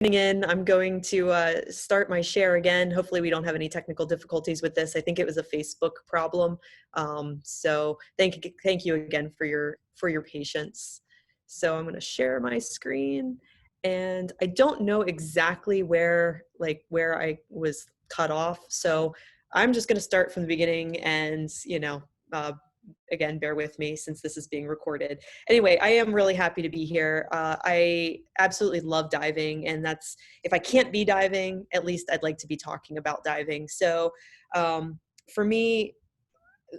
In. I'm going to start my share again. Hopefully we don't have any technical difficulties with this. I think it was a Facebook problem. So thank you again for your patience. So I'm going to share my screen, and I don't know exactly where I was cut off. So I'm just going to start from the beginning, and again, bear with me since this is being recorded. Anyway, I am really happy to be here. I absolutely love diving, and that's, if I can't be diving, at least I'd like to be talking about diving. So for me,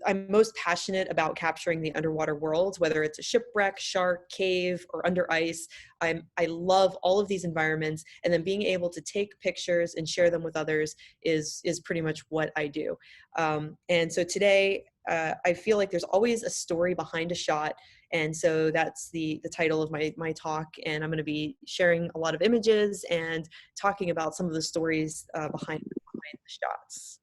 I'm most passionate about capturing the underwater world, whether it's a shipwreck, shark, cave, or under ice. I love all of these environments, and then being able to take pictures and share them with others is pretty much what I do. And so today, I feel like there's always a story behind a shot, and so that's the title of my talk. And I'm going to be sharing a lot of images and talking about some of the stories behind the shots.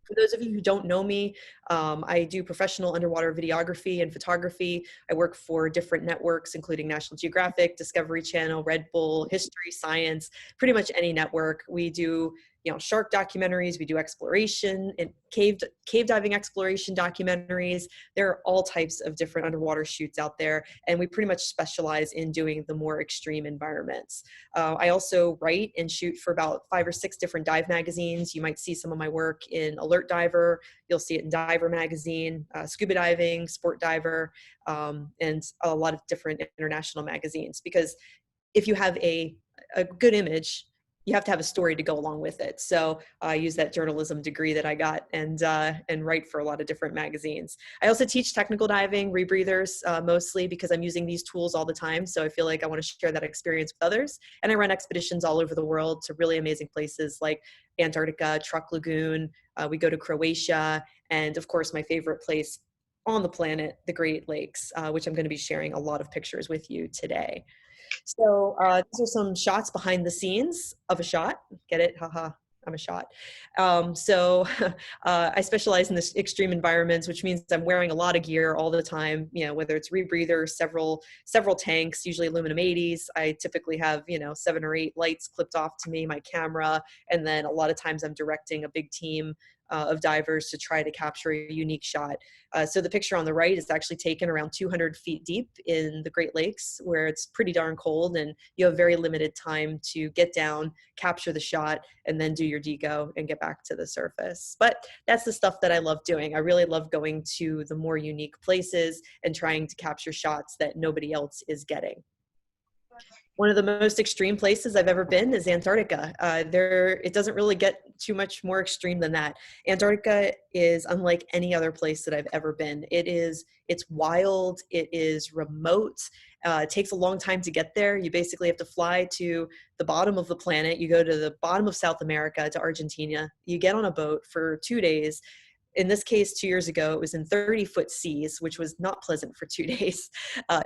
For those of you who don't know me, I do professional underwater videography and photography. I work for different networks, including National Geographic, Discovery Channel, Red Bull, History, Science, pretty much any network. We do shark documentaries, we do exploration and cave diving exploration documentaries. There are all types of different underwater shoots out there, and we pretty much specialize in doing the more extreme environments. I also write and shoot for about 5 or 6 different dive magazines. You might see some of my work in Alert Diver, you'll see it in Diver Magazine, Scuba Diving, Sport Diver, and a lot of different international magazines, because if you have a good image, you have to have a story to go along with it. So I use that journalism degree that I got and write for a lot of different magazines. I also teach technical diving, rebreathers, mostly because I'm using these tools all the time. So I feel like I want to share that experience with others. And I run expeditions all over the world to really amazing places like Antarctica, Truk Lagoon. We go to Croatia, and of course, my favorite place on the planet, the Great Lakes, which I'm going to be sharing a lot of pictures with you today. So these are some shots behind the scenes of a shot. Get it? Haha, I'm a shot. I specialize in this extreme environments, which means I'm wearing a lot of gear all the time, whether it's rebreathers, several tanks, usually aluminum 80s. I typically have, 7 or 8 lights clipped off to me, my camera, and then a lot of times I'm directing a big team of divers to try to capture a unique shot. So the picture on the right is actually taken around 200 feet deep in the Great Lakes, where it's pretty darn cold and you have very limited time to get down, capture the shot, and then do your deco and get back to the surface. But that's the stuff that I love doing. I really love going to the more unique places and trying to capture shots that nobody else is getting. One of the most extreme places I've ever been is Antarctica. It doesn't really get too much more extreme than that. Antarctica is unlike any other place that I've ever been. It's wild, it is remote, it takes a long time to get there. You basically have to fly to the bottom of the planet. You go to the bottom of South America, to Argentina. You get on a boat for 2 days. In this case, 2 years ago, it was in 30-foot seas, which was not pleasant for 2 days,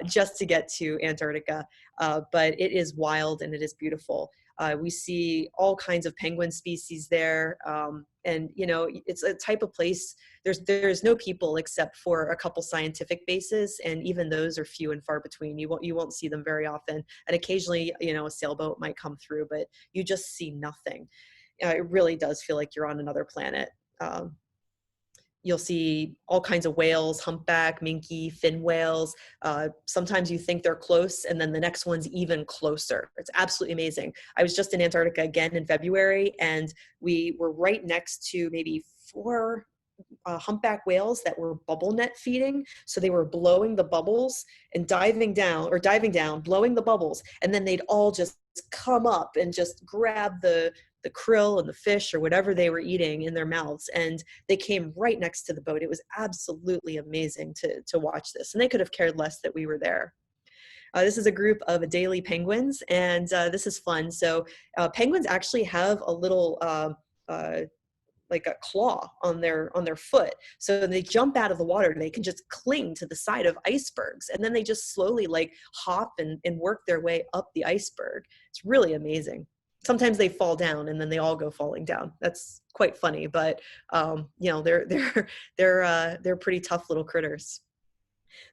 just to get to Antarctica. But it is wild and it is beautiful. We see all kinds of penguin species there. And, it's a type of place, there's no people except for a couple scientific bases. And even those are few and far between. You won't see them very often. And occasionally, a sailboat might come through, but you just see nothing. It really does feel like you're on another planet. You'll see all kinds of whales, humpback, minke, fin whales. Sometimes you think they're close, and then the next one's even closer. It's absolutely amazing. I was just in Antarctica again in February, and we were right next to maybe 4 humpback whales that were bubble net feeding. So they were blowing the bubbles and diving down, blowing the bubbles, and then they'd all just come up and just grab the krill and the fish or whatever they were eating in their mouths, and they came right next to the boat. It was absolutely amazing to watch this, and they could have cared less that we were there. This is a group of Adelie penguins, and this is fun. So penguins actually have a little like a claw on their foot. So they jump out of the water and they can just cling to the side of icebergs. And then they just slowly hop and work their way up the iceberg. It's really amazing. Sometimes they fall down and then they all go falling down. That's quite funny, but they're pretty tough little critters.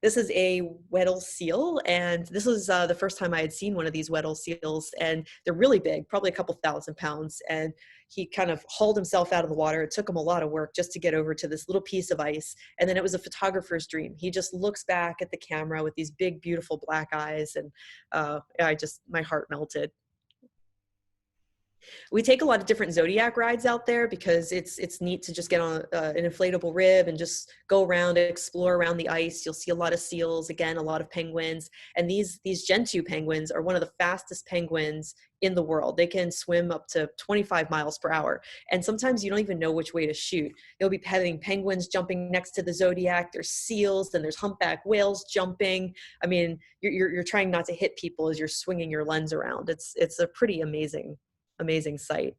This is a Weddell Seal, and this was the first time I had seen one of these Weddell Seals, and they're really big, probably a couple thousand pounds, and he kind of hauled himself out of the water. It took him a lot of work just to get over to this little piece of ice, and then it was a photographer's dream. He just looks back at the camera with these big, beautiful black eyes, and my heart melted. We take a lot of different Zodiac rides out there because it's neat to just get on an inflatable rib and just go around and explore around the ice. You'll see a lot of seals, again, a lot of penguins. And these Gentoo penguins are one of the fastest penguins in the world. They can swim up to 25 miles per hour. And sometimes you don't even know which way to shoot. You'll be having penguins jumping next to the Zodiac. There's seals, then there's humpback whales jumping. I mean, you're trying not to hit people as you're swinging your lens around. It's a pretty amazing sight.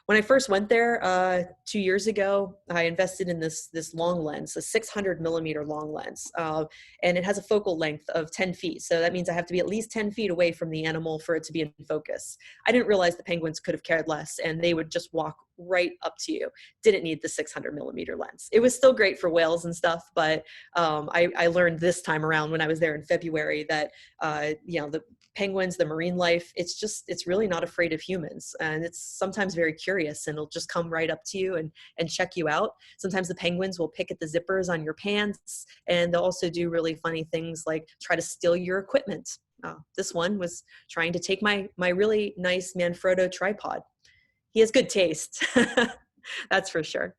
When I first went there 2 years ago, I invested in this long lens, a 600 millimeter long lens, and it has a focal length of 10 feet. So that means I have to be at least 10 feet away from the animal for it to be in focus. I didn't realize the penguins could have cared less, and they would just walk right up to you. Didn't need the 600 millimeter lens. It was still great for whales and stuff, but I learned this time around when I was there in February that the penguins, the marine life, it's really not afraid of humans, and it's sometimes very curious, and it'll just come right up to you and check you out. Sometimes the penguins will pick at the zippers on your pants, and they'll also do really funny things like try to steal your equipment. This one was trying to take my really nice Manfrotto tripod. He has good taste. That's for sure.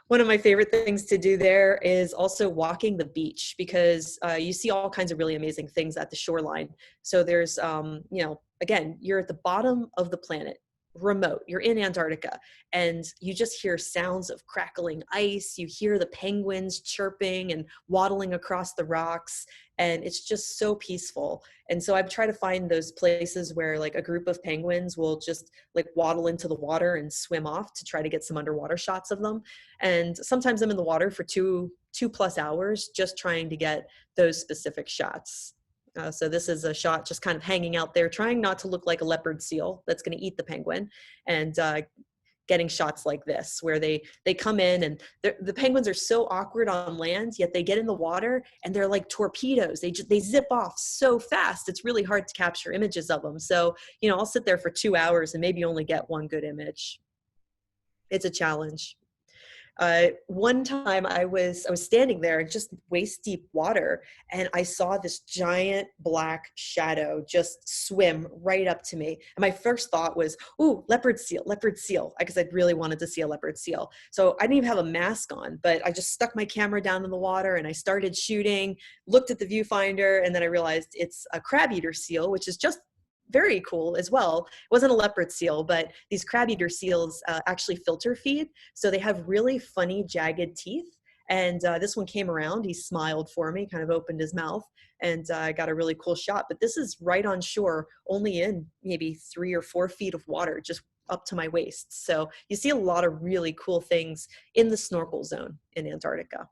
One of my favorite things to do there is also walking the beach, because you see all kinds of really amazing things at the shoreline. So there's, again, you're at the bottom of the planet, remote, you're in Antarctica, and you just hear sounds of crackling ice. You hear the penguins chirping and waddling across the rocks, and it's just so peaceful. And so I've tried to find those places where like a group of penguins will just like waddle into the water and swim off to try to get some underwater shots of them. And sometimes I'm in the water for two plus hours just trying to get those specific shots. So this is a shot just kind of hanging out there, trying not to look like a leopard seal that's going to eat the penguin, and getting shots like this where they come in, and the penguins are so awkward on land, yet they get in the water and they're like torpedoes. They zip off so fast. It's really hard to capture images of them. So, I'll sit there for 2 hours and maybe only get one good image. It's a challenge. One time I was standing there in just waist deep water, and I saw this giant black shadow just swim right up to me. And my first thought was, ooh, leopard seal, because I really wanted to see a leopard seal. So I didn't even have a mask on, but I just stuck my camera down in the water and I started shooting, looked at the viewfinder, and then I realized it's a crab eater seal, which is just very cool as well. It wasn't a leopard seal, but these crab eater seals actually filter feed. So they have really funny jagged teeth. And this one came around, he smiled for me, kind of opened his mouth, and I got a really cool shot. But this is right on shore, only in maybe 3 or 4 feet of water, just up to my waist. So you see a lot of really cool things in the snorkel zone in Antarctica.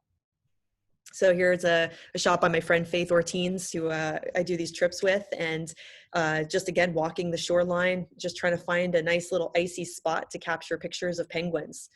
So here's a shot by my friend Faith Ortiz, who I do these trips with, and just again, walking the shoreline, just trying to find a nice little icy spot to capture pictures of penguins.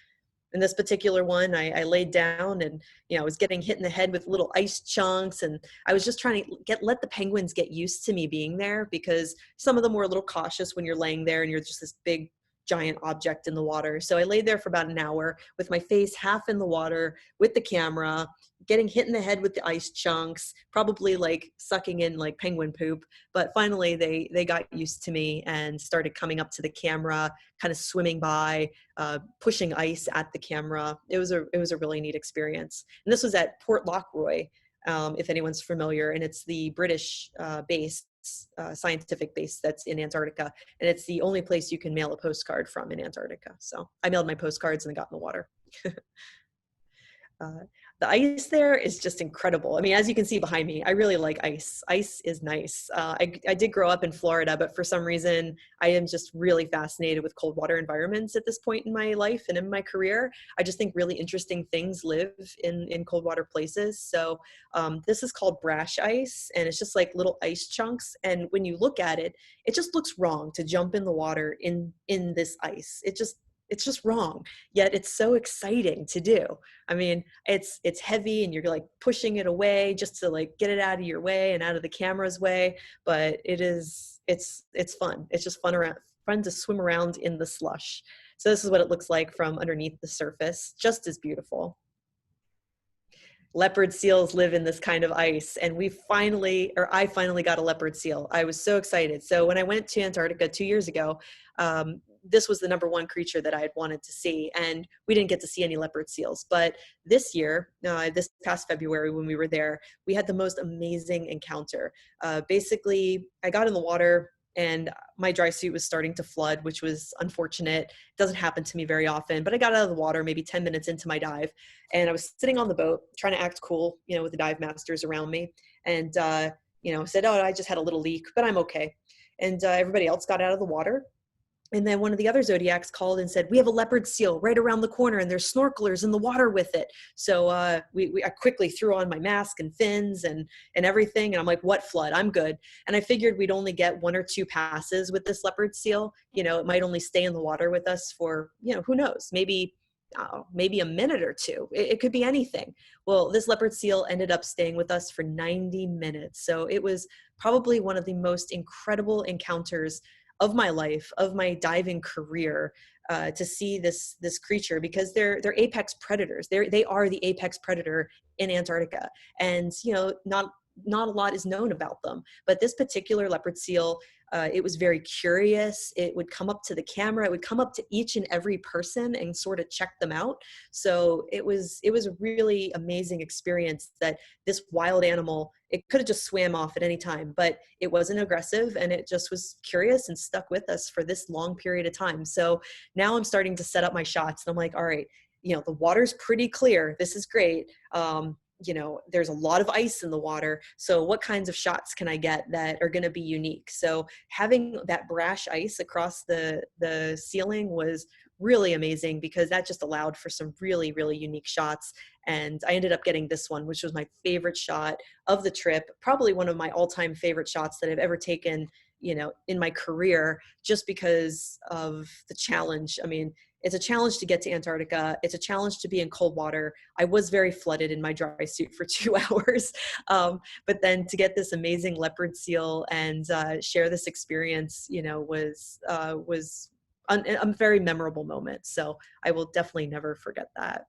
In this particular one, I laid down and, I was getting hit in the head with little ice chunks, and I was just trying to let the penguins get used to me being there, because some of them were a little cautious when you're laying there and you're just this big, giant object in the water. So I laid there for about an hour with my face half in the water with the camera, getting hit in the head with the ice chunks, probably like sucking in like penguin poop. But finally they got used to me and started coming up to the camera, kind of swimming by, pushing ice at the camera. It was a really neat experience. And this was at Port Lockroy, if anyone's familiar, and it's the British base, scientific base that's in Antarctica, and it's the only place you can mail a postcard from in Antarctica. So I mailed my postcards and I got in the water. The ice there is just incredible. I mean, as you can see behind me, I really like ice. Ice is nice. I did grow up in Florida, but for some reason, I am just really fascinated with cold water environments at this point in my life and in my career. I just think really interesting things live in cold water places. So this is called brash ice, and it's just like little ice chunks. And when you look at it, it just looks wrong to jump in the water in this ice. it's just wrong, yet it's so exciting to do. I mean, it's heavy and you're like pushing it away just to like get it out of your way and out of the camera's way, but it's fun. It's just fun to swim around in the slush. So this is what it looks like from underneath the surface, just as beautiful. Leopard seals live in this kind of ice, and I finally got a leopard seal. I was so excited. So when I went to Antarctica 2 years ago, this was the number one creature that I had wanted to see, and we didn't get to see any leopard seals. But this year, this past February when we were there, we had the most amazing encounter. Basically, I got in the water and my dry suit was starting to flood, which was unfortunate. It doesn't happen to me very often, but I got out of the water maybe 10 minutes into my dive, and I was sitting on the boat trying to act cool, with the dive masters around me, and said, "Oh, I just had a little leak, but I'm okay." And everybody else got out of the water. And then one of the other Zodiacs called and said, "We have a leopard seal right around the corner, and there's snorkelers in the water with it." So I quickly threw on my mask and fins and everything. And I'm like, "What flood? I'm good." And I figured we'd only get 1 or 2 passes with this leopard seal. It might only stay in the water with us for, who knows, maybe a minute or two. It could be anything. Well, this leopard seal ended up staying with us for 90 minutes. So it was probably one of the most incredible encounters of my life, of my diving career, to see this creature, because they're apex predators. They are the apex predator in Antarctica, and not a lot is known about them. But this particular leopard seal, it was very curious. It would come up to the camera. It would come up to each and every person and sort of check them out. So it was a really amazing experience that this wild animal, it could have just swam off at any time, but it wasn't aggressive, and it just was curious and stuck with us for this long period of time. So now I'm starting to set up my shots, and I'm like, all right, the water's pretty clear. This is great. There's a lot of ice in the water. So what kinds of shots can I get that are going to be unique? So having that brash ice across the ceiling was really amazing, because that just allowed for some really, really unique shots. And I ended up getting this one, which was my favorite shot of the trip, probably one of my all-time favorite shots that I've ever taken, in my career, just because of the challenge. I mean, it's a challenge to get to Antarctica. It's a challenge to be in cold water. I was very flooded in my dry suit for 2 hours. But then to get this amazing leopard seal and share this experience, was a very memorable moment. So I will definitely never forget that.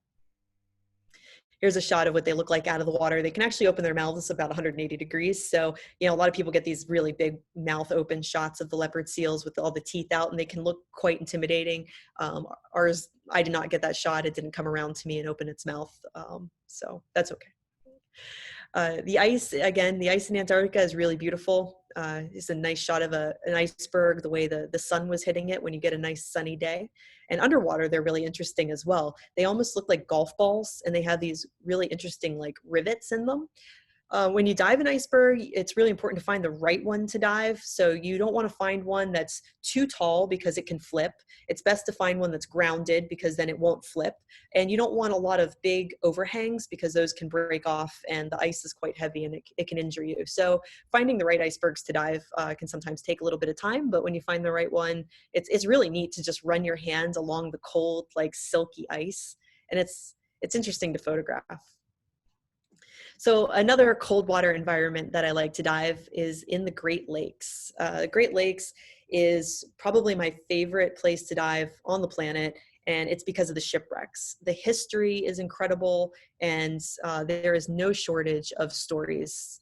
Here's a shot of what they look like out of the water. They can actually open their mouths about 180 degrees. So, a lot of people get these really big mouth open shots of the leopard seals with all the teeth out, and they can look quite intimidating. Ours, I did not get that shot. It didn't come around to me and open its mouth. So that's okay. The ice in Antarctica is really beautiful. It's a nice shot of an iceberg, the way the sun was hitting it when you get a nice sunny day. And underwater, they're really interesting as well. They almost look like golf balls, and they have these really interesting like rivets in them. When you dive an iceberg, it's really important to find the right one to dive. So you don't want to find one that's too tall because it can flip. It's best to find one that's grounded, because then it won't flip. And you don't want a lot of big overhangs, because those can break off, and the ice is quite heavy and it can injure you. So finding the right icebergs to dive can sometimes take a little bit of time, but when you find the right one, it's really neat to just run your hand along the cold, like silky ice. And it's interesting to photograph. So another cold water environment that I like to dive is in the Great Lakes. The Great Lakes is probably my favorite place to dive on the planet, and it's because of the shipwrecks. The history is incredible, and there is no shortage of stories.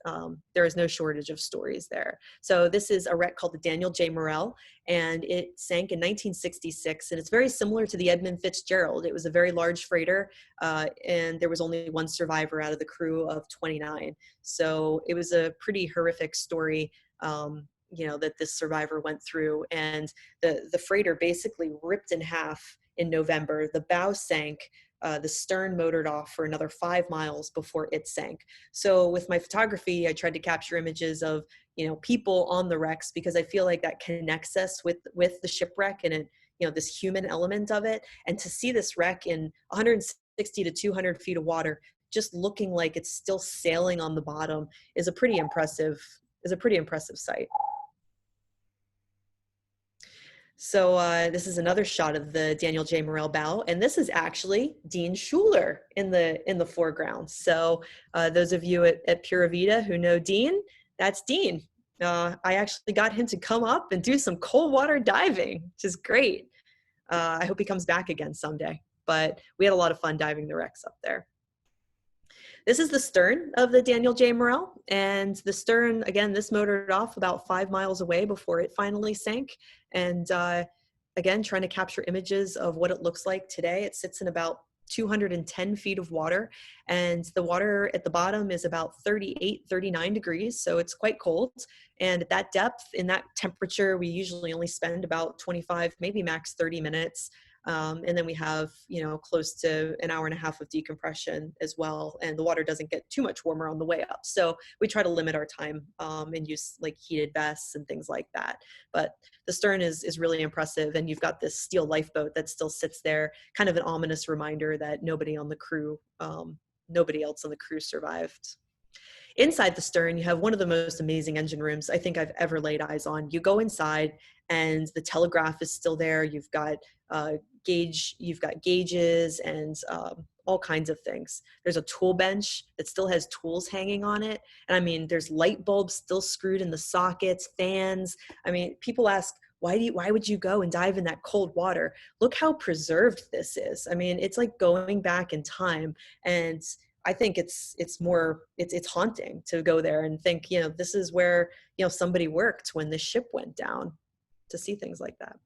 There. So this is a wreck called the Daniel J Morrell, and it sank in 1966, and it's very similar to the Edmund Fitzgerald. It was a very large freighter, and there was only 1 survivor out of the crew of 29. So it was a pretty horrific story, that this survivor went through. And the freighter basically ripped in half in November. The bow sank. The stern motored off for another 5 miles before it sank. So with my photography, I tried to capture images of, people on the wrecks, because I feel like that connects us with the shipwreck and this human element of it. And to see this wreck in 160 to 200 feet of water, just looking like it's still sailing on the bottom, is a pretty impressive sight. So this is another shot of the Daniel J Morrell bow, and this is actually Dean Schuler in the foreground. So those of you at Pura Vida who know Dean, that's Dean. I actually got him to come up and do some cold water diving, which is great. I hope he comes back again someday. But we had a lot of fun diving the wrecks up there. This is the stern of the Daniel J Morrell, and the stern, again, this motored off about 5 miles away before it finally sank. And again, trying to capture images of what it looks like today. It sits in about 210 feet of water, and the water at the bottom is about 38, 39 degrees, so it's quite cold. And at that depth, in that temperature, we usually only spend about 25, maybe max 30 minutes. And then we have, close to an hour and a half of decompression as well. And the water doesn't get too much warmer on the way up. So we try to limit our time and use like heated vests and things like that. But the stern is really impressive. And you've got this steel lifeboat that still sits there, kind of an ominous reminder that nobody else on the crew survived. Inside the stern, you have one of the most amazing engine rooms I think I've ever laid eyes on. You go inside and the telegraph is still there. You've got gauges and all kinds of things. There's a tool bench that still has tools hanging on it. And I mean, there's light bulbs still screwed in the sockets, fans. I mean, people ask, why would you go and dive in that cold water? Look how preserved this is. I mean, it's like going back in time. And I think it's haunting to go there and think, this is where, somebody worked when the ship went down, to see things like that.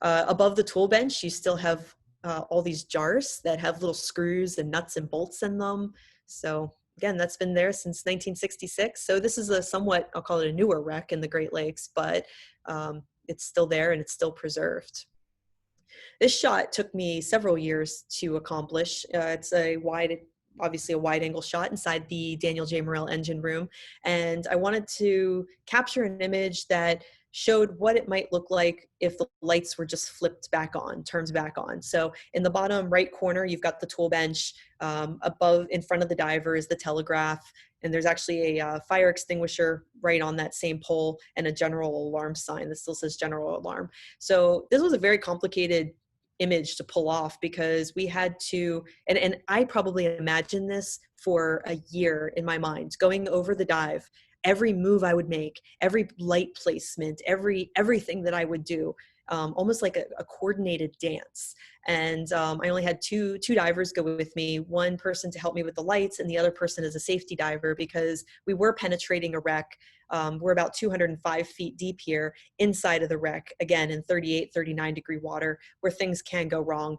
Above the tool bench, you still have all these jars that have little screws and nuts and bolts in them. So again, that's been there since 1966. So this is a somewhat, I'll call it a newer wreck in the Great Lakes, but it's still there and it's still preserved. This shot took me several years to accomplish. It's obviously a wide angle shot inside the Daniel J Morrell engine room. And I wanted to capture an image that showed what it might look like if the lights were just flipped back on, turned back on. So in the bottom right corner, you've got the tool bench. Above, in front of the diver, is the telegraph. And there's actually a fire extinguisher right on that same pole and a general alarm sign that still says general alarm. So this was a very complicated image to pull off because we had to, and I probably imagined this for a year in my mind, going over the dive, every move I would make, every light placement, everything that I would do, almost like a coordinated dance. And I only had two divers go with me, one person to help me with the lights and the other person as a safety diver, because we were penetrating a wreck. We're about 205 feet deep here inside of the wreck, again, in 38, 39 degree water where things can go wrong.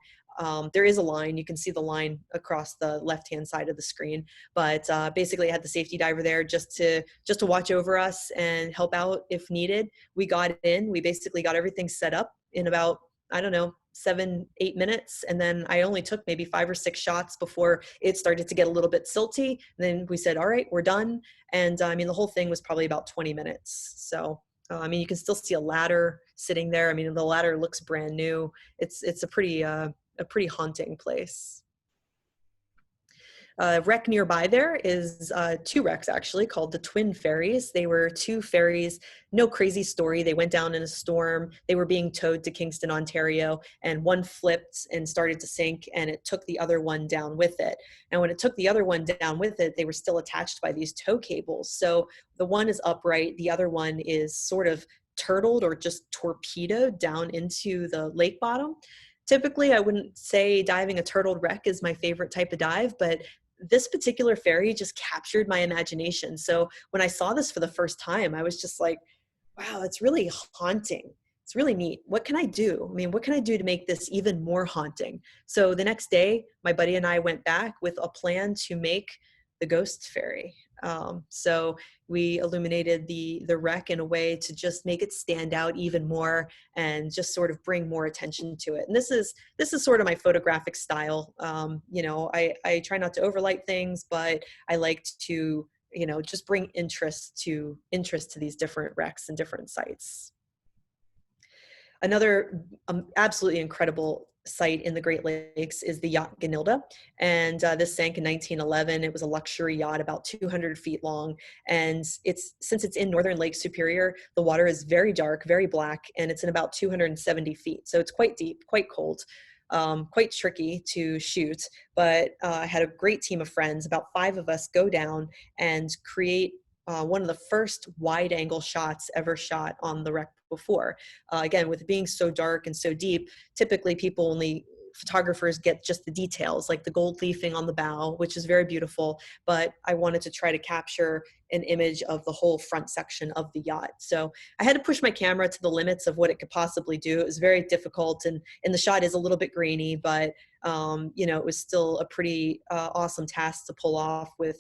There is a line. You can see the line across the left-hand side of the screen. But basically, I had the safety diver there just to watch over us and help out if needed. We got in. We basically got everything set up in about, 7-8 minutes. And then I only took maybe 5 or 6 shots before it started to get a little bit silty. And then we said, all right, we're done. And the whole thing was probably about 20 minutes. So, you can still see a ladder sitting there. The ladder looks brand new. It's a pretty haunting place. Wreck nearby there is 2 wrecks actually called the Twin Fairies. They were 2 ferries, no crazy story. They went down in a storm. They were being towed to Kingston, Ontario, and one flipped and started to sink, and it took the other one down with it. And when it took the other one down with it, they were still attached by these tow cables. So the one is upright, the other one is sort of turtled or just torpedoed down into the lake bottom. Typically, I wouldn't say diving a turtled wreck is my favorite type of dive, but this particular ferry just captured my imagination. So when I saw this for the first time, I was just like, wow, it's really haunting. It's really neat. What can I do? What can I do to make this even more haunting? So the next day, my buddy and I went back with a plan to make the Ghosts Ferry. So we illuminated the wreck in a way to just make it stand out even more and just sort of bring more attention to it. And this is sort of my photographic style. I try not to overlight things, but I like to, just bring interest to these different wrecks and different sites. Another absolutely incredible site in the Great Lakes is the Yacht Milda, and this sank in 1911. It was a luxury yacht about 200 feet long, and since it's in northern Lake Superior, the water is very dark, very black, and it's in about 270 feet, so it's quite deep, quite cold. Quite tricky to shoot, but I had a great team of friends. About 5 of us go down and create one of the first wide angle shots ever shot on the wreck before. Again, with it being so dark and so deep, typically photographers get just the details, like the gold leafing on the bow, which is very beautiful, but I wanted to try to capture an image of the whole front section of the yacht. So I had to push my camera to the limits of what it could possibly do. It was very difficult, and the shot is a little bit grainy, but it was still a pretty awesome task to pull off with,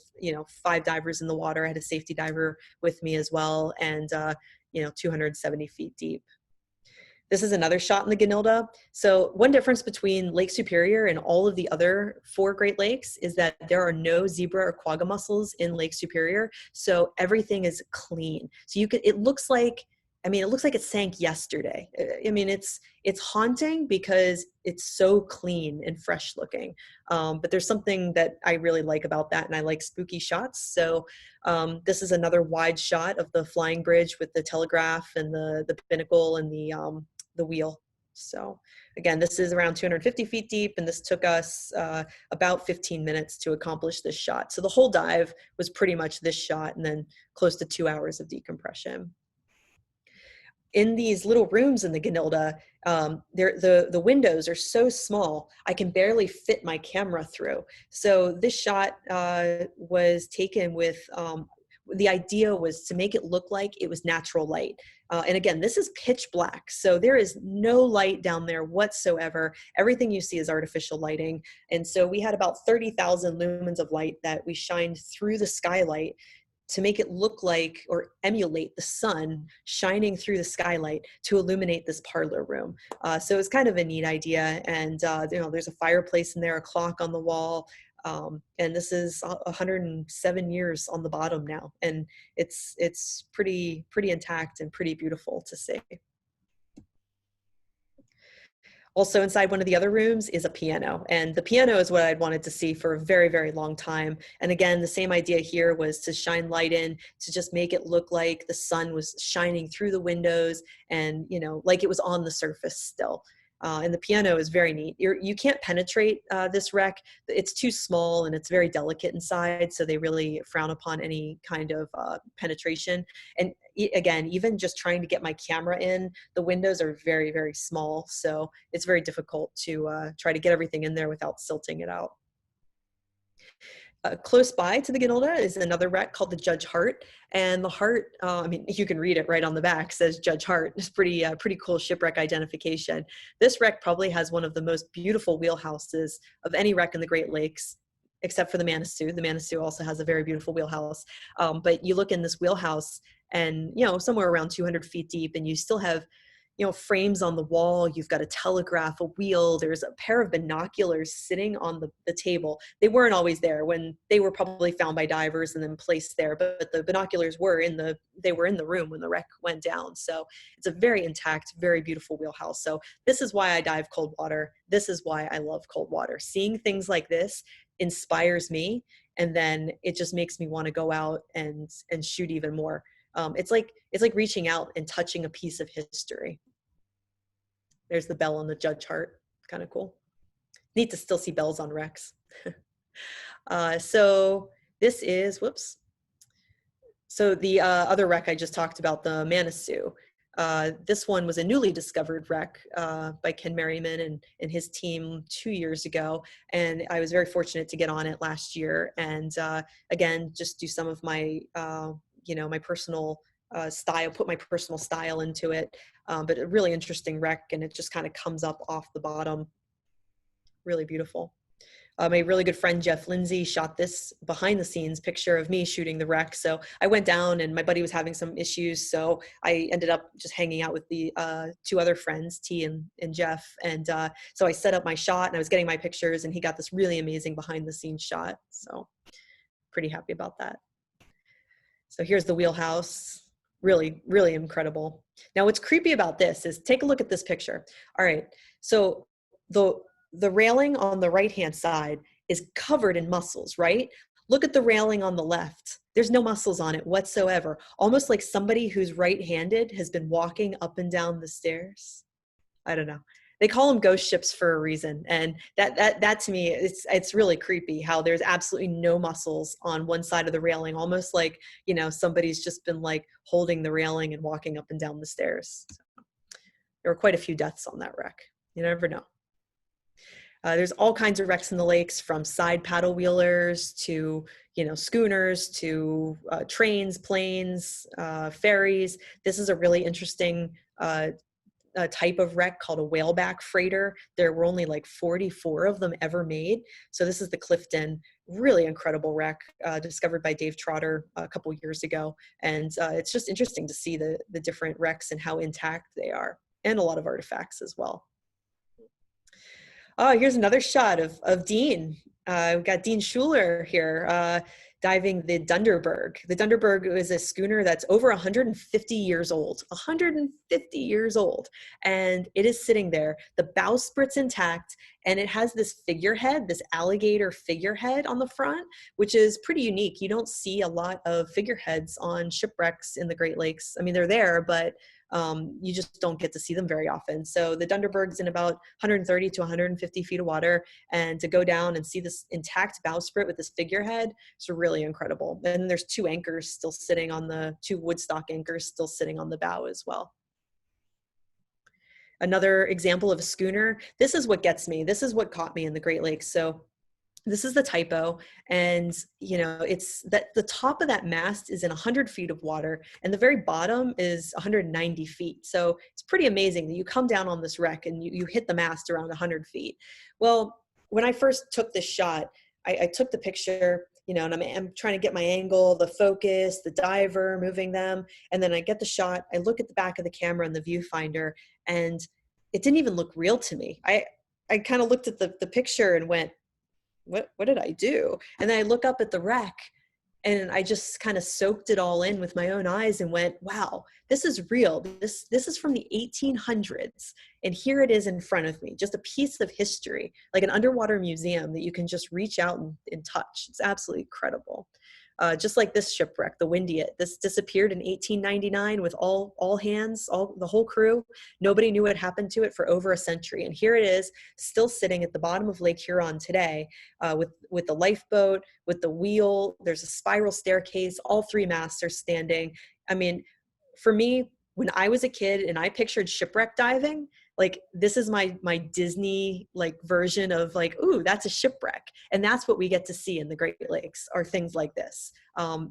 5 divers in the water. I had a safety diver with me as well, and 270 feet deep. This is another shot in the Ginilda. So one difference between Lake Superior and all of the other 4 Great Lakes is that there are no zebra or quagga mussels in Lake Superior. So everything is clean. So it looks like it sank yesterday. I mean, it's haunting because it's so clean and fresh looking. But there's something that I really like about that, and I like spooky shots. So this is another wide shot of the flying bridge with the telegraph and the binnacle and the wheel. So again, this is around 250 feet deep, and this took us about 15 minutes to accomplish this shot. So the whole dive was pretty much this shot, and then close to 2 hours of decompression. In these little rooms in the Ginilda, the windows are so small, I can barely fit my camera through. So this shot was taken with, the idea was to make it look like it was natural light. And again, this is pitch black, so there is no light down there whatsoever. Everything you see is artificial lighting. And so we had about 30,000 lumens of light that we shined through the skylight to make it look like or emulate the sun shining through the skylight to illuminate this parlor room. So it's kind of a neat idea. And there's a fireplace in there, a clock on the wall. And this is 107 years on the bottom now. And it's pretty intact and pretty beautiful to see. Also inside one of the other rooms is a piano, and the piano is what I'd wanted to see for a very, very long time. And again, the same idea here was to shine light in, to just make it look like the sun was shining through the windows and, like it was on the surface still. And the piano is very neat. You can't penetrate this wreck. It's too small and it's very delicate inside, so they really frown upon any kind of penetration. And again, even just trying to get my camera in, the windows are very, very small, so it's very difficult to try to get everything in there without silting it out. Close by to the Ginilda is another wreck called the Judge Hart, and the Hart, you can read it right on the back, says Judge Hart. It's pretty cool shipwreck identification. This wreck probably has one of the most beautiful wheelhouses of any wreck in the Great Lakes, except for the Manitou. The Manitou also has a very beautiful wheelhouse, but you look in this wheelhouse and, somewhere around 200 feet deep, and you still have frames on the wall. You've got a telegraph, a wheel. There's a pair of binoculars sitting on the table. They weren't always there. When they were probably found by divers and then placed there, but the binoculars were in the room when the wreck went down. So it's a very intact, very beautiful wheelhouse. So this is why I dive cold water. This is why I love cold water. Seeing things like this inspires me, and then it just makes me want to go out and shoot even more. It's like reaching out and touching a piece of history. There's the bell on the Judge Hart. Kind of cool. Neat to still see bells on wrecks. So this is, So the other wreck I just talked about, the Manitou. This one was a newly discovered wreck by Ken Merriman and his team 2 years ago. And I was very fortunate to get on it last year. And again, just do some of my, my personal style, put my personal style into it. But a really interesting wreck, and it just kind of comes up off the bottom. Really beautiful. My really good friend Jeff Lindsay shot this behind the scenes picture of me shooting the wreck. So I went down, and my buddy was having some issues, so I ended up just hanging out with the 2 other friends, T and Jeff. And so I set up my shot, and I was getting my pictures, and he got this really amazing behind the scenes shot. So pretty happy about that. So here's the wheelhouse. Really, really incredible. Now, what's creepy about this is take a look at this picture. All right. So the railing on the right-hand side is covered in mussels, right? Look at the railing on the left. There's no muscles on it whatsoever. Almost like somebody who's right-handed has been walking up and down the stairs. I don't know. They call them ghost ships for a reason. And that to me, it's really creepy how there's absolutely no muscles on one side of the railing, almost like, you know, somebody's just been like holding the railing and walking up and down the stairs. So, there were quite a few deaths on that wreck. You never know. There's all kinds of wrecks in the lakes, from side paddle wheelers to, you know, schooners to trains, planes, ferries. This is a really interesting a type of wreck called a whaleback freighter. There were only like 44 of them ever made. So this is the Clifton, really incredible wreck, discovered by Dave Trotter a couple years ago. And it's just interesting to see the different wrecks and how intact they are, and a lot of artifacts as well. Oh, here's another shot of Dean. We've got Dean Schuler here, diving the Dunderberg. The Dunderberg is a schooner that's over 150 years old, 150 years old. And it is sitting there. The bowsprit's intact, and it has this figurehead, this alligator figurehead on the front, which is pretty unique. You don't see a lot of figureheads on shipwrecks in the Great Lakes. I mean, they're there, but you just don't get to see them very often. So the Dunderberg's in about 130 to 150 feet of water, and to go down and see this intact bowsprit with this figurehead is really incredible. And there's two anchors still sitting on the, two woodstock anchors still sitting on the bow as well. Another example of a schooner. This is what gets me. This is what caught me in the Great Lakes. So this is the typo, and you know, it's that the top of that mast is in 100 feet of water, and the very bottom is 190 feet. So it's pretty amazing that you come down on this wreck and you hit the mast around 100 feet. Well, when I first took this shot, I took the picture, you know, and I'm trying to get my angle, the focus, the diver, moving them, and then I get the shot. I look at the back of the camera in the viewfinder, and it didn't even look real to me. I kind of looked at the picture and went, what did I do? And then I look up at the wreck, and I just kind of soaked it all in with my own eyes and went, wow, this is real. This is from the 1800s. And here it is in front of me, just a piece of history, like an underwater museum that you can just reach out and touch. It's absolutely incredible. Just like this shipwreck, the Windiet. This disappeared in 1899 with all hands, the whole crew. Nobody knew what happened to it for over a century. And here it is, still sitting at the bottom of Lake Huron today, with the lifeboat, with the wheel. There's a spiral staircase. All three masts are standing. I mean, for me, when I was a kid and I pictured shipwreck diving, like this is my Disney like version of like, ooh, that's a shipwreck. And that's what we get to see in the Great Lakes, are things like this,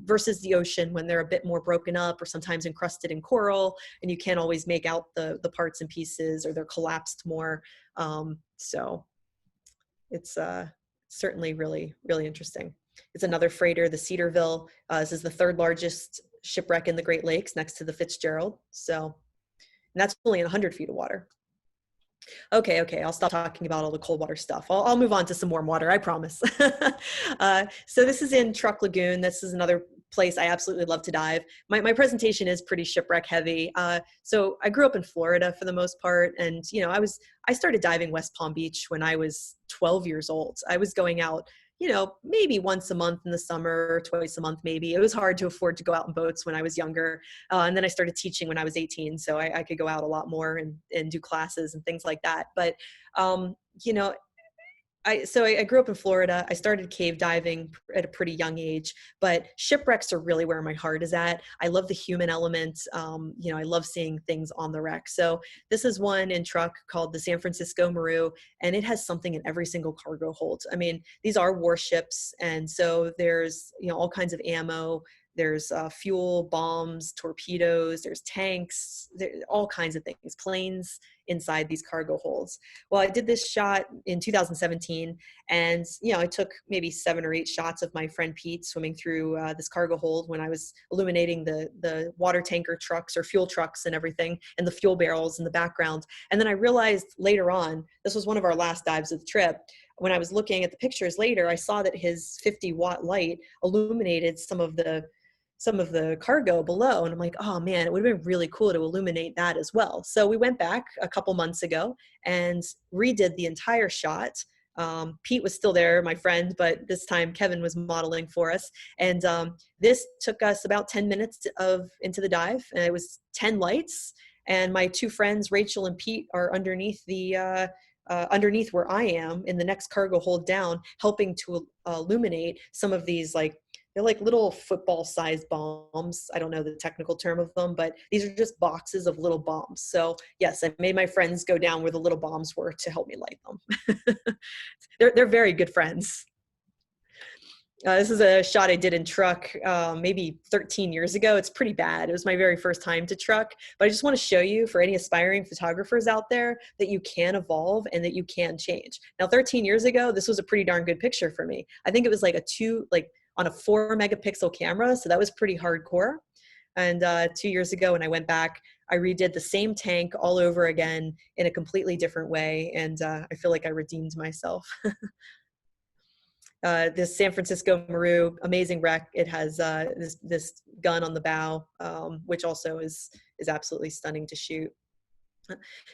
versus the ocean when they're a bit more broken up or sometimes encrusted in coral and you can't always make out the parts and pieces, or they're collapsed more. So it's certainly really, really interesting. It's another freighter, the Cedarville. This is the third largest shipwreck in the Great Lakes, next to the Fitzgerald. So, and that's only in 100 feet of water. Okay, I'll stop talking about all the cold water stuff. I'll move on to some warm water, I promise. So this is in Truk Lagoon. This is another place I absolutely love to dive. My presentation is pretty shipwreck heavy. So I grew up in Florida for the most part. And, you know, I started diving West Palm Beach when I was 12 years old. I was going out, you know, maybe once a month in the summer, or twice a month maybe. It was hard to afford to go out in boats when I was younger. And then I started teaching when I was 18, so I could go out a lot more and do classes and things like that. But, you know, I grew up in Florida. I started cave diving at a pretty young age, but shipwrecks are really where my heart is at. I love the human element. You know, I love seeing things on the wreck. So this is one in Truk called the San Francisco Maru, and it has something in every single cargo hold. I mean, these are warships, and so there's, you know, all kinds of ammo. There's fuel, bombs, torpedoes, there's tanks, all kinds of things, planes inside these cargo holds. Well, I did this shot in 2017, and, you know, I took maybe 7 or 8 shots of my friend Pete swimming through this cargo hold when I was illuminating the water tanker trucks or fuel trucks and everything, and the fuel barrels in the background. And then I realized later on, this was one of our last dives of the trip, when I was looking at the pictures later, I saw that his 50-watt light illuminated some of the some of the cargo below. And I'm like, oh man, it would have been really cool to illuminate that as well. So we went back a couple months ago and redid the entire shot. Pete was still there, my friend, but this time Kevin was modeling for us. And this took us about 10 minutes into the dive, and it was 10 lights. And my two friends, Rachel and Pete, are underneath underneath where I am in the next cargo hold down, helping to illuminate some of these, like, they're like little football sized bombs. I don't know the technical term of them, but these are just boxes of little bombs. So yes, I made my friends go down where the little bombs were to help me light them. They're very good friends. This is a shot I did in Truk maybe 13 years ago. It's pretty bad. It was my very first time to Truk, but I just want to show you, for any aspiring photographers out there, that you can evolve and that you can change. Now, 13 years ago, this was a pretty darn good picture for me. I think it was like on a 4 megapixel camera. So that was pretty hardcore. And 2 years ago, when I went back, I redid the same tank all over again in a completely different way. And I feel like I redeemed myself. This San Francisco Maru, amazing wreck. It has this gun on the bow, which also is absolutely stunning to shoot.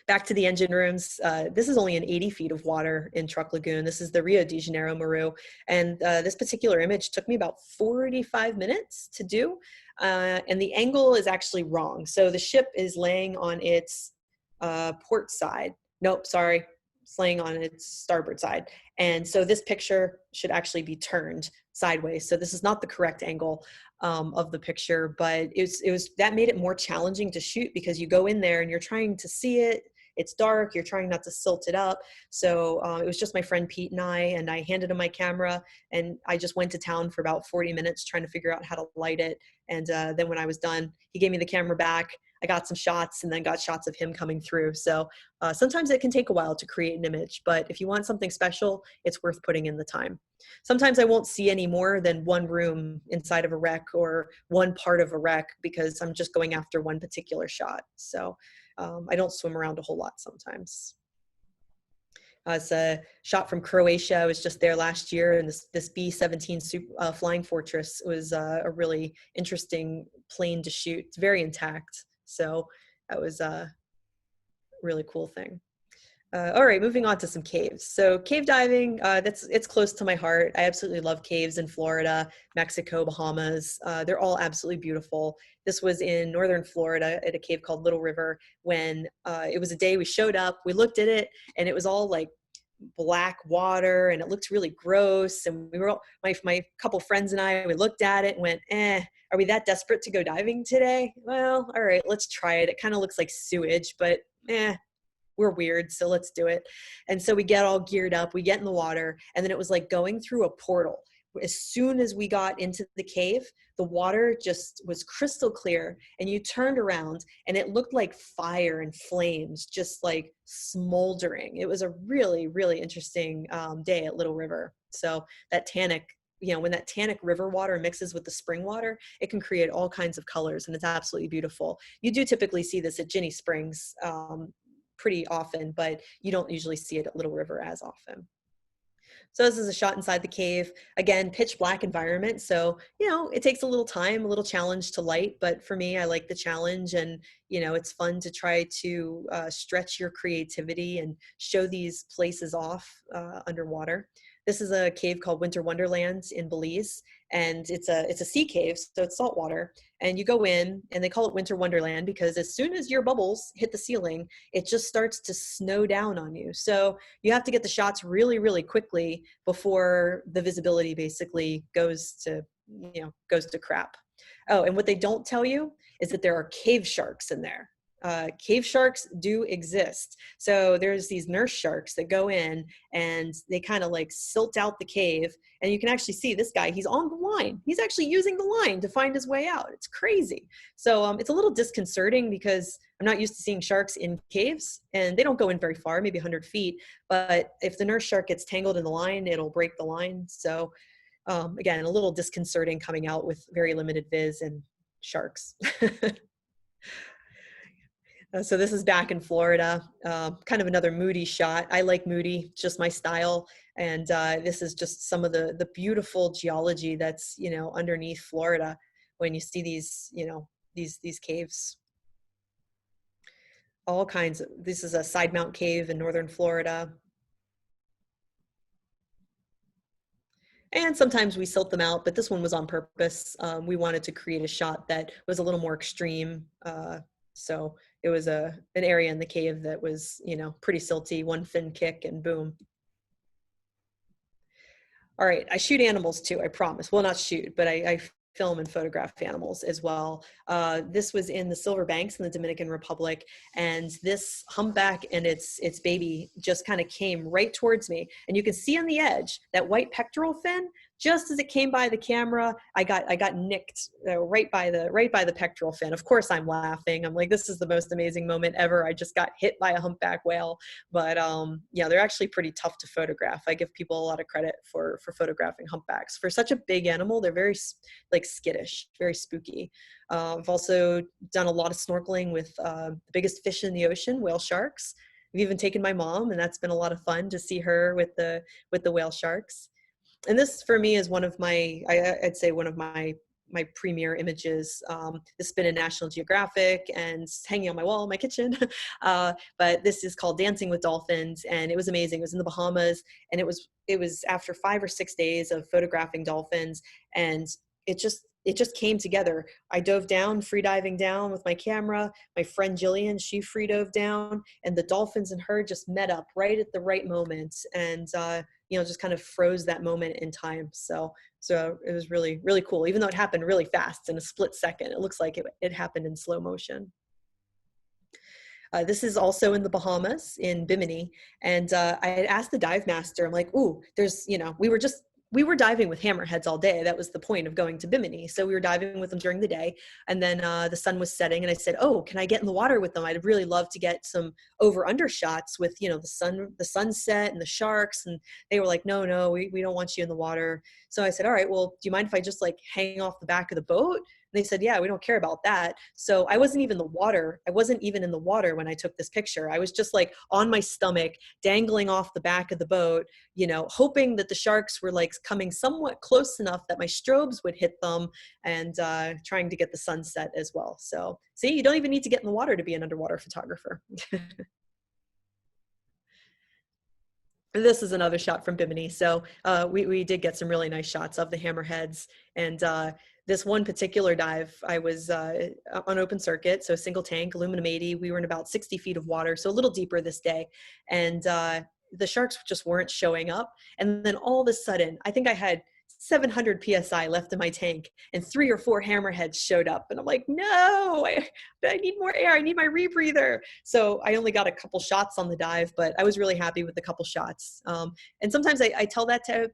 Back to the engine rooms. This is only in 80 feet of water in Truk Lagoon. This is the Rio de Janeiro Maru. And this particular image took me about 45 minutes to do. And the angle is actually wrong. So the ship is laying on its port side. Nope, sorry. It's laying on its starboard side. And so this picture should actually be turned sideways. So this is not the correct angle of the picture, but it was that made it more challenging to shoot, because you go in there and you're trying to see it. It's dark. You're trying not to silt it up. So it was just my friend Pete and I handed him my camera, and I just went to town for about 40 minutes trying to figure out how to light it. And then when I was done, he gave me the camera back. I got some shots, and then got shots of him coming through. So sometimes it can take a while to create an image, but if you want something special, it's worth putting in the time. Sometimes I won't see any more than one room inside of a wreck or one part of a wreck, because I'm just going after one particular shot. So I don't swim around a whole lot sometimes. It's a shot from Croatia. I was just there last year, and this B-17 Flying Fortress was a really interesting plane to shoot. It's very intact. So that was a really cool thing. All right, moving on to some caves. So cave diving, it's close to my heart. I absolutely love caves in Florida, Mexico, Bahamas. They're all absolutely beautiful. This was in northern Florida at a cave called Little River, when it was a day we showed up, we looked at it, and it was all like black water, and it looked really gross. And we were all, my couple friends and I, we looked at it and went, are we that desperate to go diving today? Well, all right, let's try it. It kind of looks like sewage, but we're weird, so let's do it. And so we get all geared up, we get in the water, and then it was like going through a portal. As soon as we got into the cave, the water just was crystal clear, and you turned around and it looked like fire and flames just like smoldering. It was a really, really interesting day at Little River. So that tannic, when that tannic river water mixes with the spring water, it can create all kinds of colors, and it's absolutely beautiful. You do typically see this at Ginny Springs pretty often, but you don't usually see it at Little River as often. So this is a shot inside the cave. Again, pitch black environment. So, it takes a little time, a little challenge to light, but for me, I like the challenge, and, it's fun to try to stretch your creativity and show these places off underwater. This is a cave called Winter Wonderlands in Belize, and it's a sea cave, so it's saltwater. And you go in, and they call it Winter Wonderland because as soon as your bubbles hit the ceiling, it just starts to snow down on you. So you have to get the shots really, really quickly before the visibility basically goes to crap. Oh, and what they don't tell you is that there are cave sharks in there. Cave sharks do exist. So there's these nurse sharks that go in, and they kind of like silt out the cave, and you can actually see this guy, he's on the line. He's actually using the line to find his way out. It's crazy. So it's a little disconcerting because I'm not used to seeing sharks in caves, and they don't go in very far, maybe 100 feet. But if the nurse shark gets tangled in the line, it'll break the line. So again, a little disconcerting coming out with very limited viz and sharks. So this is back in Florida, kind of another moody shot. I like moody, just my style. And this is just some of the beautiful geology that's, underneath Florida. when you see these, these caves. All kinds of, this is a side mount cave in northern Florida. And sometimes we silt them out, but this one was on purpose. We wanted to create a shot that was a little more extreme. So it was an area in the cave that was, pretty silty, one fin kick and boom. All right, I shoot animals too, I promise. Well, not shoot, but I film and photograph animals as well. This was in the Silver Banks in the Dominican Republic, and this humpback and its baby just kind of came right towards me. And you can see on the edge that white pectoral fin. Just as it came by the camera, I got nicked right by the pectoral fin. Of course, I'm laughing. I'm like, this is the most amazing moment ever. I just got hit by a humpback whale. But yeah, they're actually pretty tough to photograph. I give people a lot of credit for photographing humpbacks. For such a big animal, they're very skittish, very spooky. I've also done a lot of snorkeling with the biggest fish in the ocean, whale sharks. I've even taken my mom, and that's been a lot of fun to see her with the whale sharks. And this for me is one of my, I'd say one of my premier images. This has been in National Geographic and hanging on my wall in my kitchen. But this is called Dancing with Dolphins, and it was amazing. It was in the Bahamas, and it was after 5 or 6 days of photographing dolphins, and it just came together. I dove down, free diving down with my camera. My friend Jillian, she free dove down, and the dolphins and her just met up right at the right moment, and just kind of froze that moment in time. So it was really, really cool. Even though it happened really fast in a split second, it looks like it happened in slow motion. This is also in the Bahamas, in Bimini. And I had asked the dive master, I'm like, ooh, there's, we were diving with hammerheads all day. That was the point of going to Bimini. So we were diving with them during the day. And then the sun was setting, and I said, oh, can I get in the water with them? I'd really love to get some over-under shots with, the sunset and the sharks. And they were like, no, we don't want you in the water. So I said, all right, well, do you mind if I just hang off the back of the boat? And they said, yeah, we don't care about that. So I wasn't even in the water when I took this picture. I was just on my stomach, dangling off the back of the boat, hoping that the sharks were coming somewhat close enough that my strobes would hit them, and trying to get the sunset as well. So see, you don't even need to get in the water to be an underwater photographer. This is another shot from Bimini. So we did get some really nice shots of the hammerheads. And this one particular dive, I was on open circuit, so single tank, aluminum 80. We were in about 60 feet of water, so a little deeper this day. And the sharks just weren't showing up. And then all of a sudden, I think I had 700 PSI left in my tank, and 3 or 4 hammerheads showed up. And I'm like, no, I need more air. I need my rebreather. So I only got a couple shots on the dive, but I was really happy with the couple shots. And sometimes I tell that to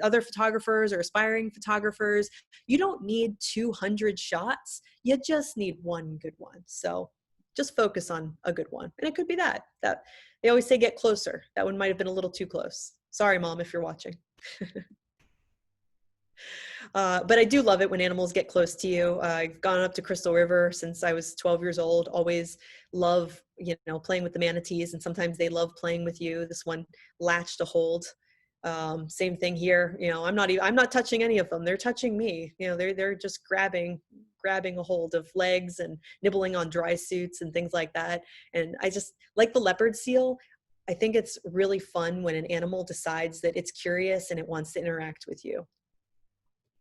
other photographers or aspiring photographers, you don't need 200 shots. You just need one good one. So just focus on a good one. And it could be that they always say, get closer. That one might've been a little too close. Sorry, Mom, if you're watching. But I do love it when animals get close to you. I've gone up to Crystal River since I was 12 years old. Always love, playing with the manatees, and sometimes they love playing with you. This one latched a hold. Same thing here. I'm not touching any of them. They're touching me. They're just grabbing a hold of legs and nibbling on dry suits and things like that. And I just like the leopard seal. I think it's really fun when an animal decides that it's curious and it wants to interact with you.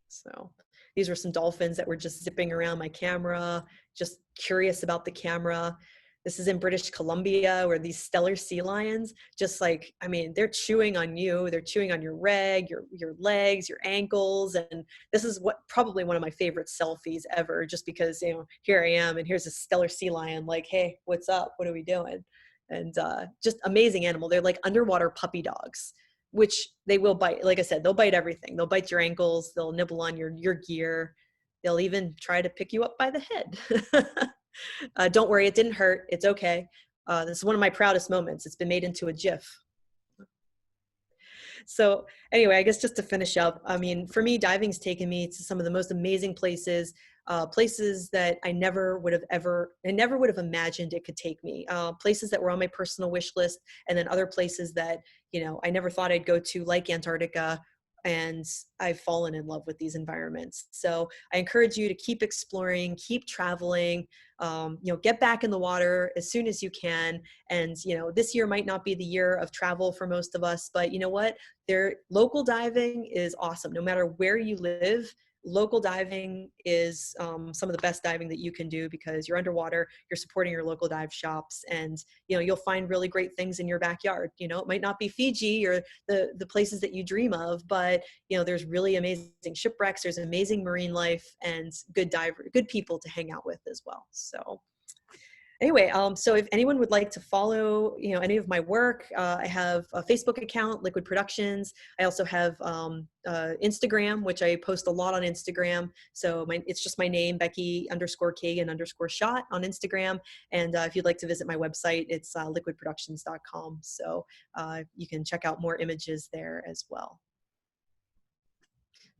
So these were some dolphins that were just zipping around my camera, just curious about the camera. This is in British Columbia, where these stellar sea lions, they're chewing on you. They're chewing on your your legs, your ankles. And this is probably one of my favorite selfies ever, just because, here I am, and here's a stellar sea lion, hey, what's up? What are we doing? And just amazing animal. They're like underwater puppy dogs, which they will bite. Like I said, they'll bite everything. They'll bite your ankles. They'll nibble on your gear. They'll even try to pick you up by the head. Don't worry, it didn't hurt. It's okay. This is one of my proudest moments. It's been made into a GIF. So anyway, I guess just to finish up, for me, diving's taken me to some of the most amazing places, places that I never would have imagined it could take me, places that were on my personal wish list, and then other places that, I never thought I'd go to, like Antarctica. and I've fallen in love with these environments. So I encourage you to keep exploring, keep traveling, get back in the water as soon as you can. And, this year might not be the year of travel for most of us, but you know what? Local diving is awesome. No matter where you live, local diving is some of the best diving that you can do, because you're underwater, you're supporting your local dive shops, and you'll find really great things in your backyard. It might not be Fiji or the places that you dream of, but there's really amazing shipwrecks, there's amazing marine life, and good people to hang out with as well. So anyway, so if anyone would like to follow, any of my work, I have a Facebook account, Liquid Productions. I also have Instagram, which I post a lot on Instagram. So it's just my name, Becky_Kagan_Schott on Instagram. And if you'd like to visit my website, it's liquidproductions.com. So you can check out more images there as well.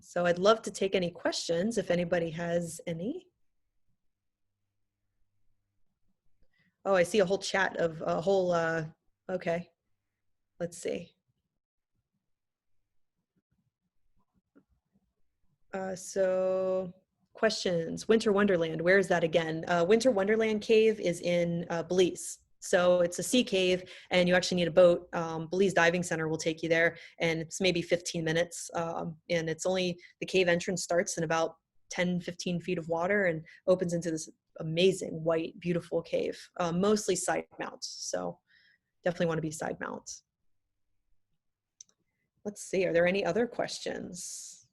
So I'd love to take any questions if anybody has any. Oh, I see a whole chat of a whole, okay, let's see. So questions, Winter Wonderland, where is that again? Winter Wonderland Cave is in Belize. So it's a sea cave, and you actually need a boat. Belize Diving Center will take you there, and it's maybe 15 minutes. And the cave entrance starts in about 10, 15 feet of water and opens into this amazing white, beautiful cave, mostly side mounts. So definitely want to be side mounts. Let's see, are there any other questions?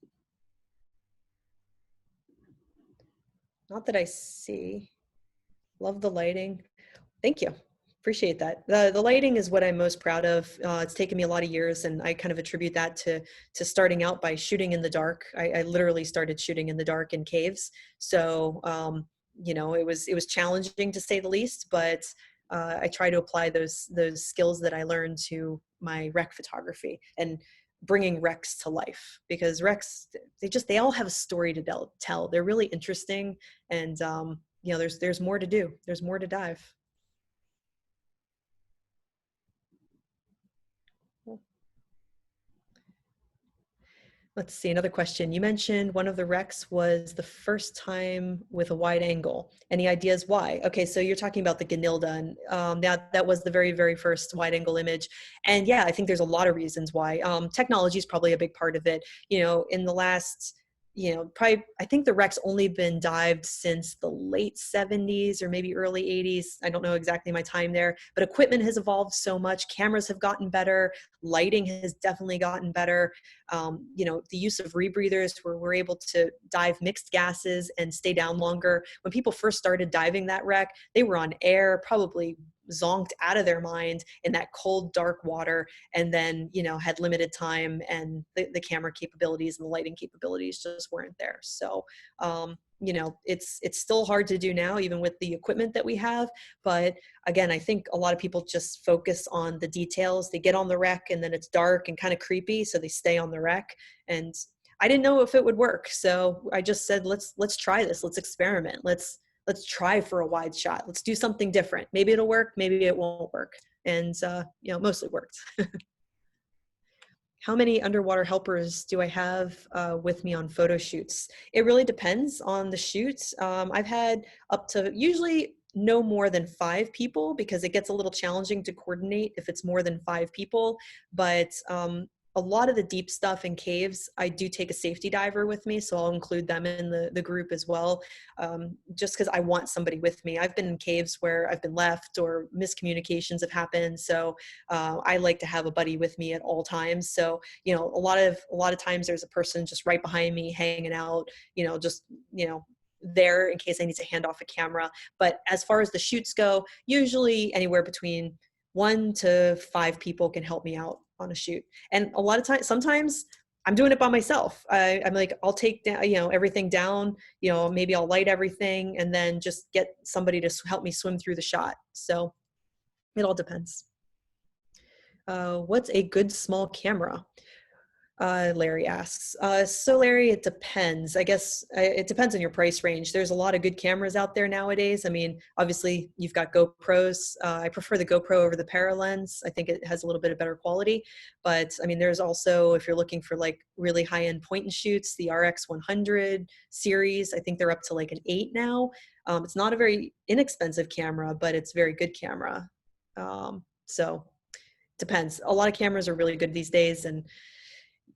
Not that I see. Love the lighting. Thank you. Appreciate that. The lighting is what I'm most proud of. It's taken me a lot of years, and I kind of attribute that to starting out by shooting in the dark. I literally started shooting in the dark in caves. So, it was challenging to say the least, but I try to apply those skills that I learned to my wreck photography and bringing wrecks to life, because wrecks, they all have a story to tell. They're really interesting, and there's more to do. There's more to dive. Let's see, another question. You mentioned one of the wrecks was the first time with a wide angle. Any ideas why? Okay, so you're talking about the Ganilda, and that was the very, very first wide angle image. And yeah, I think there's a lot of reasons why. Technology is probably a big part of it. In the last, probably, I think the wreck's only been dived since the late 70s or maybe early 80s. I don't know exactly my time there, but equipment has evolved so much. Cameras have gotten better. Lighting has definitely gotten better. The use of rebreathers, where we're able to dive mixed gases and stay down longer. When people first started diving that wreck, they were on air, probably zonked out of their mind in that cold, dark water, and then, had limited time, and the camera capabilities and the lighting capabilities just weren't there. So, it's still hard to do now, even with the equipment that we have. But again, I think a lot of people just focus on the details. They get on the wreck, and then it's dark and kind of creepy, so they stay on the wreck. And I didn't know if it would work, so I just said, let's try this. Let's experiment. Let's try for a wide shot. Let's do something different. Maybe it'll work, maybe it won't work. And, mostly worked. How many underwater helpers do I have with me on photo shoots? It really depends on the shoot. I've had up to usually no more than 5 people, because it gets a little challenging to coordinate if it's more than 5 people. But a lot of the deep stuff in caves, I do take a safety diver with me, so I'll include them in the group as well, just because I want somebody with me. I've been in caves where I've been left or miscommunications have happened, so I like to have a buddy with me at all times. So a lot of times there's a person just right behind me hanging out, there in case I need to hand off a camera. But as far as the shoots go, usually anywhere between 1 to 5 people can help me out on a shoot. And a lot of times, sometimes I'm doing it by myself. I'm like, I'll take down, everything down, maybe I'll light everything, and then just get somebody to help me swim through the shot. So it all depends. What's a good small camera? Larry asks. So Larry, it depends. I guess it depends on your price range. There's a lot of good cameras out there nowadays. I mean, obviously you've got GoPros. I prefer the GoPro over the Paralens. I think it has a little bit of better quality. But I mean, there's also, if you're looking for like really high-end point and shoots, the RX 100 series, I think they're up to like an 8 now. It's not a very inexpensive camera, but it's a very good camera. So depends. A lot of cameras are really good these days, and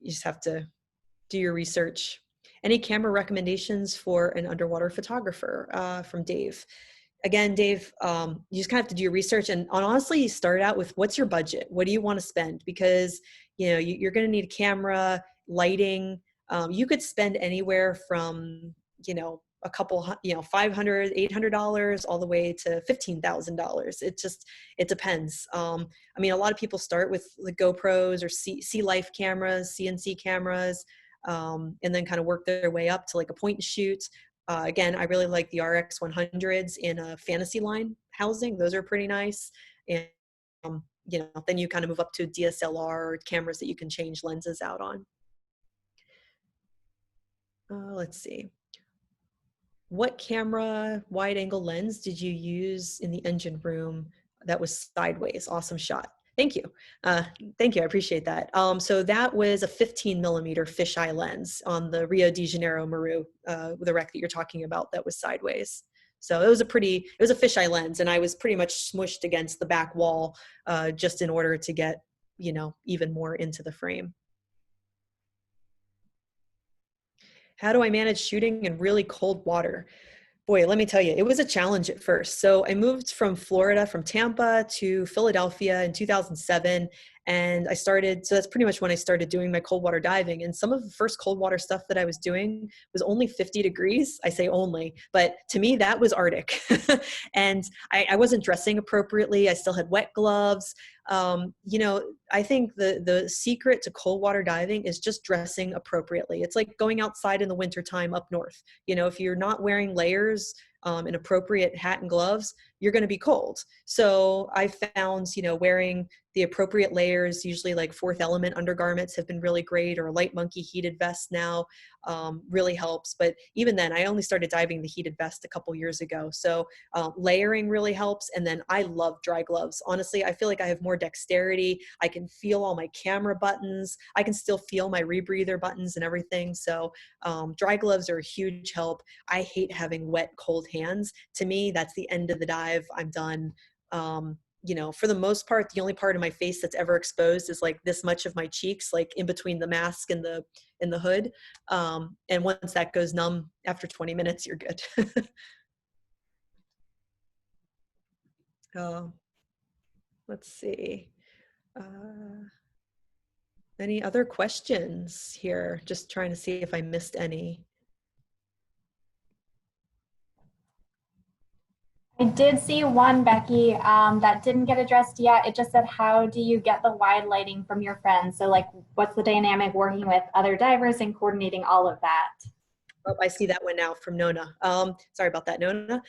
you just have to do your research. Any camera recommendations for an underwater photographer? From Dave. Again, Dave, you just kind of have to do your research, and honestly, you start out with what's your budget? What do you want to spend? Because you're going to need a camera, lighting. You could spend anywhere from a couple, $500, $800, all the way to $15,000. It depends. I mean, a lot of people start with the GoPros or Sea Life cameras, CNC cameras, and then kind of work their way up to like a point and shoot. Again, I really like the RX 100s in a fantasy line housing. Those are pretty nice. And, then you kind of move up to DSLR cameras that you can change lenses out on. Let's see. What camera wide angle lens did you use in the engine room that was sideways? Awesome shot. Thank you. Thank you. I appreciate that. So that was a 15 millimeter fisheye lens on the Rio De Janeiro Maru, the wreck that you're talking about that was sideways. So it was a fisheye lens, and I was pretty much smushed against the back wall just in order to get, even more into the frame. How do I manage shooting in really cold water? Boy, let me tell you, it was a challenge at first. So I moved from Florida, from Tampa to Philadelphia in 2007. And so that's pretty much when I started doing my cold water diving. And some of the first cold water stuff that I was doing was only 50 degrees. I say only, but to me, that was Arctic. And I wasn't dressing appropriately. I still had wet gloves. I think the secret to cold water diving is just dressing appropriately. It's like going outside in the wintertime up north. If you're not wearing layers, an appropriate hat and gloves, you're going to be cold. So I found, wearing the appropriate layers, usually like Fourth Element undergarments have been really great, or a Light Monkey heated vest now really helps. But even then, I only started diving the heated vest a couple years ago. So layering really helps. And then I love dry gloves. Honestly, I feel like I have more dexterity. I can feel all my camera buttons. I can still feel my rebreather buttons and everything. So dry gloves are a huge help. I hate having wet, cold hands. To me, that's the end of the dive. I'm done. For the most part, the only part of my face that's ever exposed is like this much of my cheeks, like in between the mask and the hood. And once that goes numb, after 20 minutes, you're good. Let's see. Any other questions here? Just trying to see if I missed any. I did see one, Becky, that didn't get addressed yet. It just said, how do you get the wide lighting from your friends? So like, what's the dynamic working with other divers and coordinating all of that? Oh, I see that one now from Nona. Sorry about that, Nona.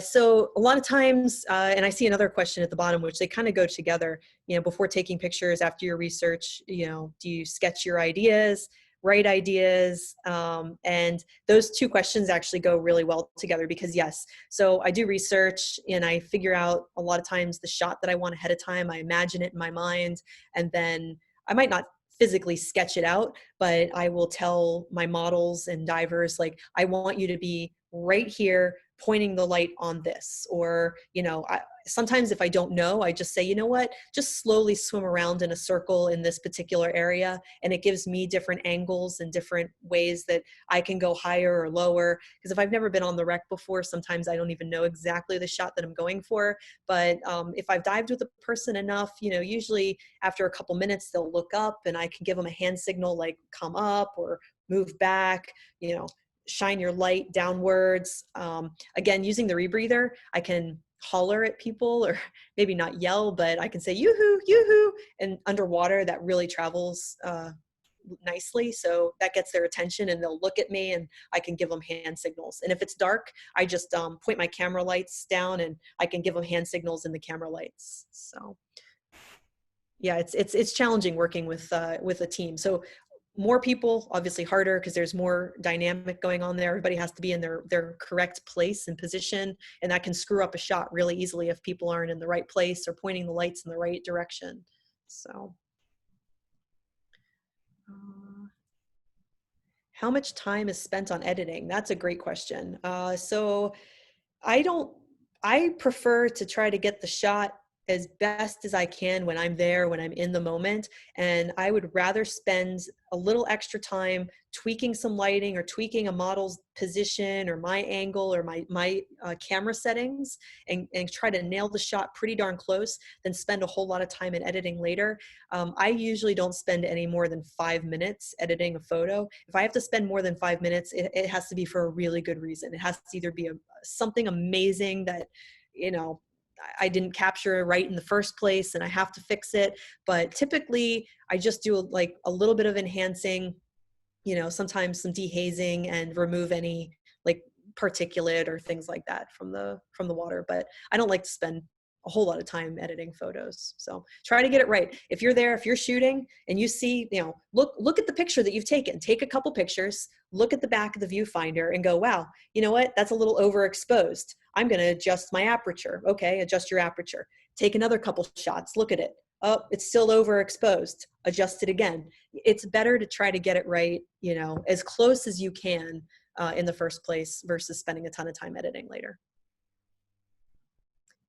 So a lot of times, and I see another question at the bottom, which they kind of go together, before taking pictures, after your research, do you sketch your ideas, write ideas? And those two questions actually go really well together, because yes, so I do research and I figure out a lot of times the shot that I want ahead of time. I imagine it in my mind, and then I might not physically sketch it out, but I will tell my models and divers, like, I want you to be right here pointing the light on this. Or, sometimes if I don't know, I just say, you know what, just slowly swim around in a circle in this particular area. And it gives me different angles and different ways that I can go higher or lower. Because if I've never been on the wreck before, sometimes I don't even know exactly the shot that I'm going for. But if I've dived with a person enough, usually after a couple minutes, they'll look up and I can give them a hand signal, like come up or move back, shine your light downwards. Again, using the rebreather, I can holler at people, or maybe not yell, but I can say yoo-hoo, yoo-hoo, and underwater that really travels nicely. So that gets their attention and they'll look at me and I can give them hand signals. And if it's dark, I just point my camera lights down and I can give them hand signals in the camera lights. So yeah, it's challenging working with a team. So more people, obviously harder because there's more dynamic going on there. Everybody has to be in their correct place and position, and that can screw up a shot really easily if people aren't in the right place or pointing the lights in the right direction. So how much time is spent on editing? That's a great question. So I prefer to try to get the shot as best as I can when I'm there, when I'm in the moment. And I would rather spend a little extra time tweaking some lighting or tweaking a model's position or my angle or my camera settings and try to nail the shot pretty darn close than spend a whole lot of time in editing later. I usually don't spend any more than 5 minutes editing a photo. If I have to spend more than 5 minutes, it has to be for a really good reason. It has to either be something amazing that, you know, I didn't capture right in the first place and I have to fix it. But typically I just do like a little bit of enhancing, you know, sometimes some dehazing and remove any like particulate or things like that from the water. But I don't like to spend a whole lot of time editing photos. So try to get it right. If you're there, if you're shooting and you see, you know, look at the picture that you've taken, take a couple pictures, look at the back of the viewfinder and go, wow, you know what? That's a little overexposed. I'm going to adjust my aperture. Okay. Adjust your aperture. Take another couple shots. Look at it. Oh, it's still overexposed. Adjust it again. It's better to try to get it right, you know, as close as you can in the first place versus spending a ton of time editing later.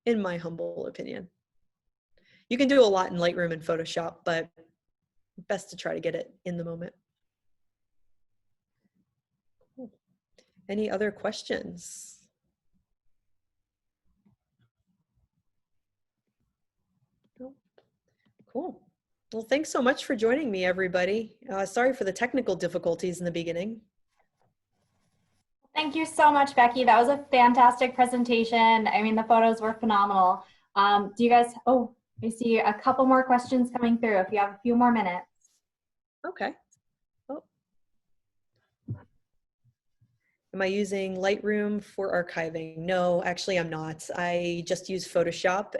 In my humble opinion. You can do a lot in Lightroom and Photoshop, but best to try to get it in the moment. Cool. Any other questions? No. Cool. Well, thanks so much for joining me, everybody. Sorry for the technical difficulties in the beginning. Thank you so much, Becky. That was a fantastic presentation. I mean, the photos were phenomenal. Do you guys, oh, I see a couple more questions coming through if you have a few more minutes. Okay. Oh. Am I using Lightroom for archiving? No, actually I'm not. I just use Photoshop,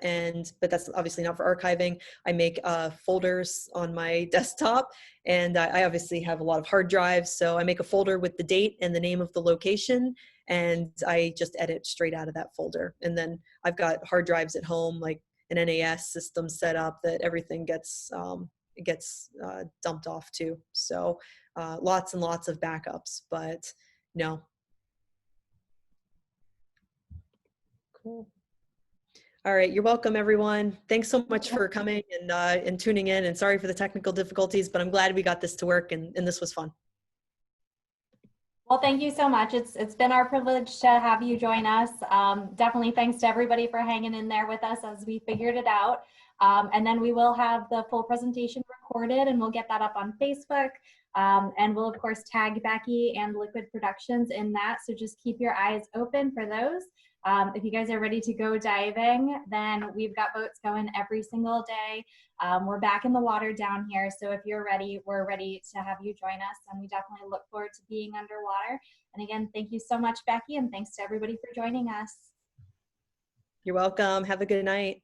but that's obviously not for archiving. I make folders on my desktop, and I obviously have a lot of hard drives. So I make a folder with the date and the name of the location, and I just edit straight out of that folder. And then I've got hard drives at home, like an NAS system set up that everything gets dumped off to. So lots and lots of backups, but no. Cool. All right, you're welcome, everyone. Thanks so much for coming and tuning in, and sorry for the technical difficulties, but I'm glad we got this to work, and this was fun. Well, thank you so much. It's been our privilege to have you join us. Definitely thanks to everybody for hanging in there with us as we figured it out. And then we will have the full presentation recorded, and we'll get that up on Facebook. And we'll, of course, tag Becky and Liquid Productions in that. So just keep your eyes open for those. If you guys are ready to go diving, then we've got boats going every single day. We're back in the water down here. So if you're ready, we're ready to have you join us. And we definitely look forward to being underwater. And again, thank you so much, Becky. And thanks to everybody for joining us. You're welcome. Have a good night.